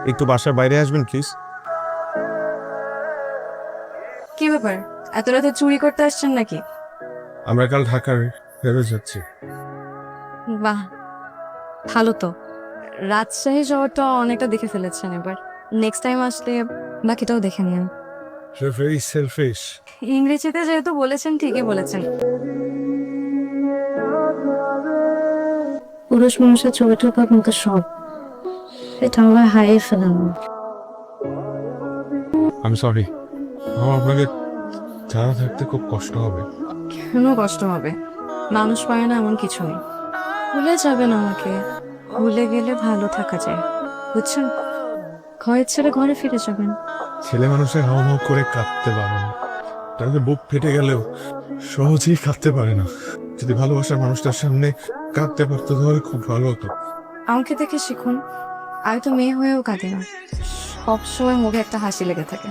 একটু বাসার বাইরে আসবেন প্লিজ। কি ব্যাপার, এত রাতে চুরি করতে আসছেন নাকি? আমরা কাল ঢাকার ফেরত যাচ্ছি। বাহ, ভালো তো। রাজশাহী শহরটা অনেকটা দেখে ফেলেছেন, এবার নেক্সট টাইম আসলে বাকিটাও দেখে নিন। Very shellfish. ইংরেজিতে যেহেতু বলেছেন, ঠিকই বলেছেন। পুরুষ মানুষের ছবি টুকু কিন্তু সব, এটা আমরা হারিয়ে ফেলানো। আমি সরি, আমার আপনাকে ছাড়া থাকতে খুব কষ্ট হবে। কেন কষ্ট হবে? মানুষ পায় না এমন কিছু নেই। ভুলে যাবেন আমাকে, ভুলে গেলে ভালো থাকা যায়, বুঝছেন? ঘরের ছেড়ে ঘরে ফিরে যাবেন। ছেলে মানুষের হাও মাও করে কাঁদতে পারে না, তাদের বুক ফেটে গেলেও সহজেই কাঁদতে পারে না। যদি ভালোবাসার মানুষটার সামনে কাঁদতে পারতো তাহলে খুব ভালো হতো। আমাকে দেখে শিখুন, আমি তো মেয়ে হয়েও কাঁদি না, সবসময় মুখে একটা হাসি লেগে থাকে।